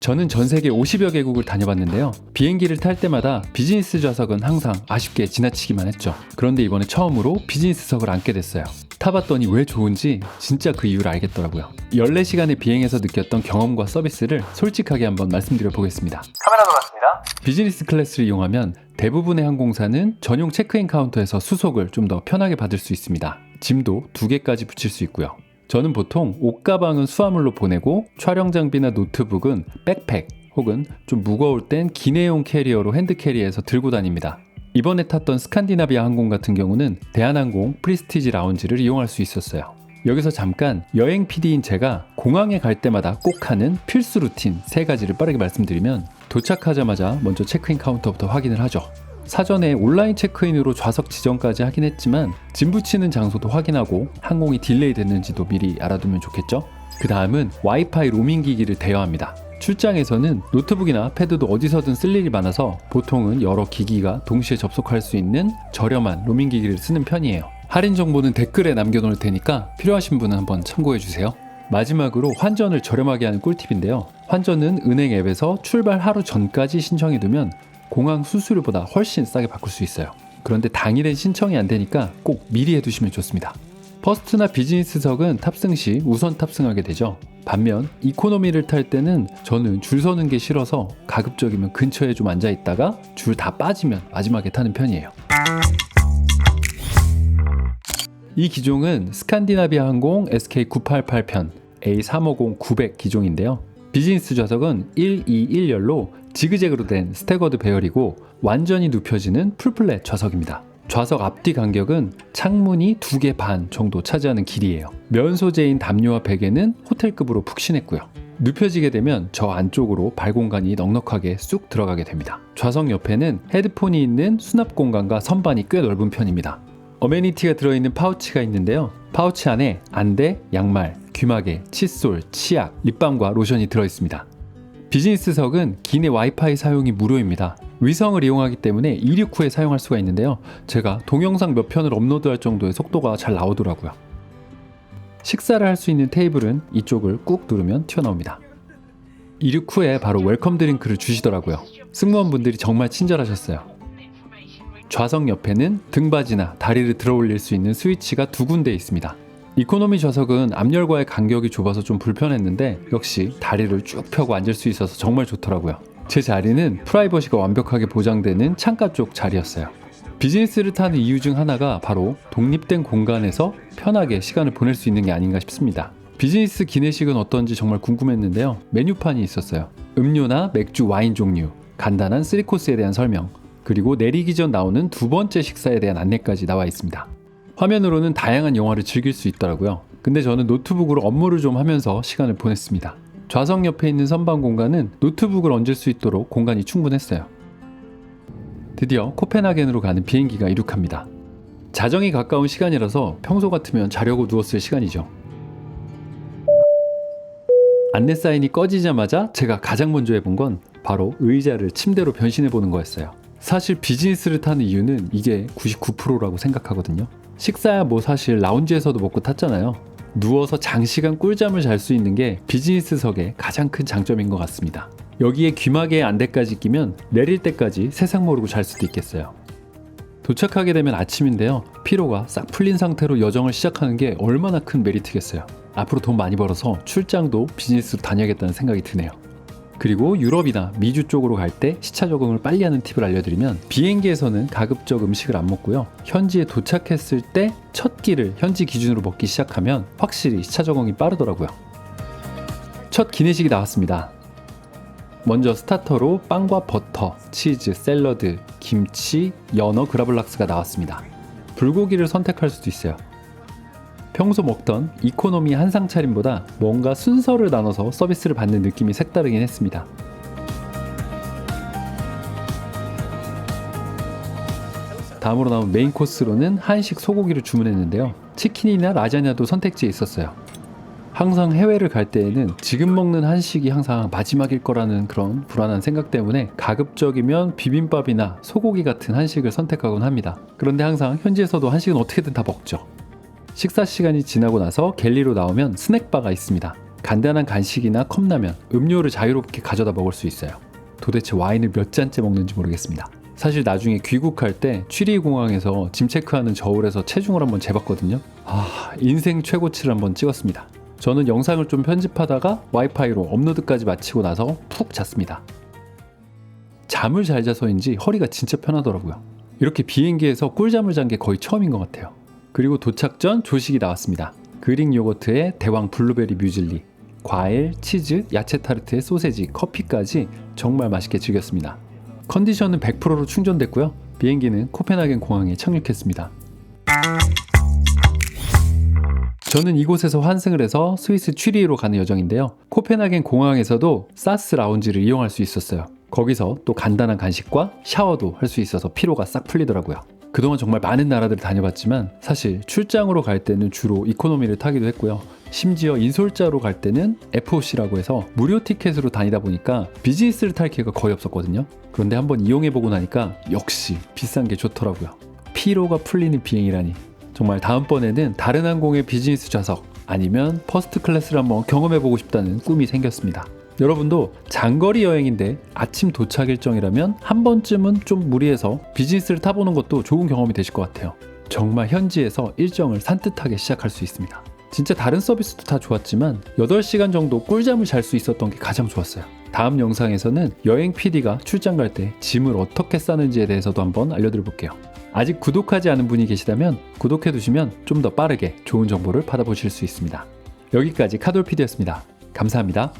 저는 전 세계 50여 개국을 다녀봤는데요. 비행기를 탈 때마다 비즈니스 좌석은 항상 아쉽게 지나치기만 했죠. 그런데 이번에 처음으로 비즈니스석을 앉게 됐어요. 타봤더니 왜 좋은지 진짜 그 이유를 알겠더라고요. 14시간의 비행에서 느꼈던 경험과 서비스를 솔직하게 한번 말씀드려 보겠습니다. 카메라 돌았습니다. 비즈니스 클래스를 이용하면 대부분의 항공사는 전용 체크인 카운터에서 수속을 좀 더 편하게 받을 수 있습니다. 짐도 2개까지 붙일 수 있고요. 저는 보통 옷가방은 수화물로 보내고 촬영 장비나 노트북은 백팩 혹은 좀 무거울 땐 기내용 캐리어로 핸드캐리해서 들고 다닙니다. 이번에 탔던 스칸디나비아 항공 같은 경우는 대한항공 프리스티지 라운지를 이용할 수 있었어요. 여기서 잠깐 여행 PD인 제가 공항에 갈 때마다 꼭 하는 필수 루틴 3가지를 빠르게 말씀드리면, 도착하자마자 먼저 체크인 카운터부터 확인을 하죠. 사전에 온라인 체크인으로 좌석 지정까지 하긴 했지만 짐 붙이는 장소도 확인하고 항공이 딜레이 됐는지도 미리 알아두면 좋겠죠? 그 다음은 와이파이 로밍 기기를 대여합니다. 출장에서는 노트북이나 패드도 어디서든 쓸 일이 많아서 보통은 여러 기기가 동시에 접속할 수 있는 저렴한 로밍 기기를 쓰는 편이에요. 할인 정보는 댓글에 남겨놓을 테니까 필요하신 분은 한번 참고해주세요. 마지막으로 환전을 저렴하게 하는 꿀팁인데요. 환전은 은행 앱에서 출발 하루 전까지 신청해두면 공항 수수료보다 훨씬 싸게 바꿀 수 있어요. 그런데 당일엔 신청이 안 되니까 꼭 미리 해두시면 좋습니다. 퍼스트나 비즈니스석은 탑승 시 우선 탑승하게 되죠. 반면 이코노미를 탈 때는 저는 줄 서는 게 싫어서 가급적이면 근처에 좀 앉아 있다가 줄 다 빠지면 마지막에 타는 편이에요. 이 기종은 스칸디나비아 항공 SK988편 A350-900 기종인데요. 비즈니스 좌석은 121열로 지그재그로 된 스태거드 배열이고 완전히 눕혀지는 풀플랫 좌석입니다. 좌석 앞뒤 간격은 창문이 2개 반 정도 차지하는 길이에요. 면 소재인 담요와 베개는 호텔급으로 푹신했고요. 눕혀지게 되면 저 안쪽으로 발 공간이 넉넉하게 쑥 들어가게 됩니다. 좌석 옆에는 헤드폰이 있는 수납 공간과 선반이 꽤 넓은 편입니다. 어메니티가 들어있는 파우치가 있는데요. 파우치 안에 안대, 양말, 귀마개, 칫솔, 치약, 립밤과 로션이 들어있습니다. 비즈니스석은 기내 와이파이 사용이 무료입니다. 위성을 이용하기 때문에 이륙 후에 사용할 수가 있는데요. 제가 동영상 몇 편을 업로드할 정도의 속도가 잘 나오더라고요. 식사를 할 수 있는 테이블은 이쪽을 꾹 누르면 튀어나옵니다. 이륙 후에 바로 웰컴 드링크를 주시더라고요. 승무원분들이 정말 친절하셨어요. 좌석 옆에는 등받이나 다리를 들어 올릴 수 있는 스위치가 2군데 있습니다. 이코노미 좌석은 앞열과의 간격이 좁아서 좀 불편했는데 역시 다리를 쭉 펴고 앉을 수 있어서 정말 좋더라고요. 제 자리는 프라이버시가 완벽하게 보장되는 창가 쪽 자리였어요. 비즈니스를 타는 이유 중 하나가 바로 독립된 공간에서 편하게 시간을 보낼 수 있는 게 아닌가 싶습니다. 비즈니스 기내식은 어떤지 정말 궁금했는데요. 메뉴판이 있었어요. 음료나 맥주, 와인 종류, 간단한 3코스에 대한 설명, 그리고 내리기 전 나오는 2번째 식사에 대한 안내까지 나와 있습니다. 화면으로는 다양한 영화를 즐길 수 있더라고요. 근데 저는 노트북으로 업무를 좀 하면서 시간을 보냈습니다. 좌석 옆에 있는 선반 공간은 노트북을 얹을 수 있도록 공간이 충분했어요. 드디어 코펜하겐으로 가는 비행기가 이륙합니다. 자정이 가까운 시간이라서 평소 같으면 자려고 누웠을 시간이죠. 안내 사인이 꺼지자마자 제가 가장 먼저 해본 건 바로 의자를 침대로 변신해보는 거였어요. 사실 비즈니스를 타는 이유는 이게 99%라고 생각하거든요. 식사야 뭐 사실 라운지에서도 먹고 탔잖아요. 누워서 장시간 꿀잠을 잘 수 있는 게 비즈니스석의 가장 큰 장점인 것 같습니다. 여기에 귀마개에 안대까지 끼면 내릴 때까지 세상 모르고 잘 수도 있겠어요. 도착하게 되면 아침인데요. 피로가 싹 풀린 상태로 여정을 시작하는 게 얼마나 큰 메리트겠어요. 앞으로 돈 많이 벌어서 출장도 비즈니스로 다녀야겠다는 생각이 드네요. 그리고 유럽이나 미주 쪽으로 갈 때 시차 적응을 빨리 하는 팁을 알려드리면, 비행기에서는 가급적 음식을 안 먹고요. 현지에 도착했을 때 첫 끼를 현지 기준으로 먹기 시작하면 확실히 시차 적응이 빠르더라고요. 첫 기내식이 나왔습니다. 먼저 스타터로 빵과 버터, 치즈, 샐러드, 김치, 연어, 그라블락스가 나왔습니다. 불고기를 선택할 수도 있어요. 평소 먹던 이코노미 한상 차림보다 뭔가 순서를 나눠서 서비스를 받는 느낌이 색다르긴 했습니다. 다음으로 나온 메인 코스로는 한식 소고기를 주문했는데요. 치킨이나 라자냐도 선택지에 있었어요. 항상 해외를 갈 때에는 지금 먹는 한식이 항상 마지막일 거라는 그런 불안한 생각 때문에 가급적이면 비빔밥이나 소고기 같은 한식을 선택하곤 합니다. 그런데 항상 현지에서도 한식은 어떻게든 다 먹죠. 식사 시간이 지나고 나서 갤리로 나오면 스낵바가 있습니다. 간단한 간식이나 컵라면, 음료를 자유롭게 가져다 먹을 수 있어요. 도대체 와인을 몇 잔째 먹는지 모르겠습니다. 사실 나중에 귀국할 때 취리 공항에서 짐 체크하는 저울에서 체중을 한번 재봤거든요. 인생 최고치를 한번 찍었습니다. 저는 영상을 좀 편집하다가 와이파이로 업로드까지 마치고 나서 푹 잤습니다. 잠을 잘 자서인지 허리가 진짜 편하더라고요. 이렇게 비행기에서 꿀잠을 잔 게 거의 처음인 것 같아요. 그리고 도착 전 조식이 나왔습니다. 그릭 요거트에 대왕 블루베리 뮤즐리, 과일, 치즈, 야채 타르트에 소세지, 커피까지 정말 맛있게 즐겼습니다. 컨디션은 100%로 충전됐고요. 비행기는 코펜하겐 공항에 착륙했습니다. 저는 이곳에서 환승을 해서 스위스 취리히로 가는 여정인데요. 코펜하겐 공항에서도 사스 라운지를 이용할 수 있었어요. 거기서 또 간단한 간식과 샤워도 할 수 있어서 피로가 싹 풀리더라고요. 그동안 정말 많은 나라들을 다녀봤지만 사실 출장으로 갈 때는 주로 이코노미를 타기도 했고요. 심지어 인솔자로 갈 때는 FOC라고 해서 무료 티켓으로 다니다 보니까 비즈니스를 탈 기회가 거의 없었거든요. 그런데 한번 이용해보고 나니까 역시 비싼 게 좋더라고요. 피로가 풀리는 비행이라니. 정말 다음번에는 다른 항공의 비즈니스 좌석 아니면 퍼스트 클래스를 한번 경험해보고 싶다는 꿈이 생겼습니다. 여러분도 장거리 여행인데 아침 도착 일정이라면 한 번쯤은 좀 무리해서 비즈니스를 타보는 것도 좋은 경험이 되실 것 같아요. 정말 현지에서 일정을 산뜻하게 시작할 수 있습니다. 진짜 다른 서비스도 다 좋았지만 8시간 정도 꿀잠을 잘 수 있었던 게 가장 좋았어요. 다음 영상에서는 여행 PD가 출장 갈 때 짐을 어떻게 싸는지에 대해서도 한번 알려드려 볼게요. 아직 구독하지 않은 분이 계시다면 구독해 두시면 좀 더 빠르게 좋은 정보를 받아보실 수 있습니다. 여기까지 카돌 PD였습니다. 감사합니다.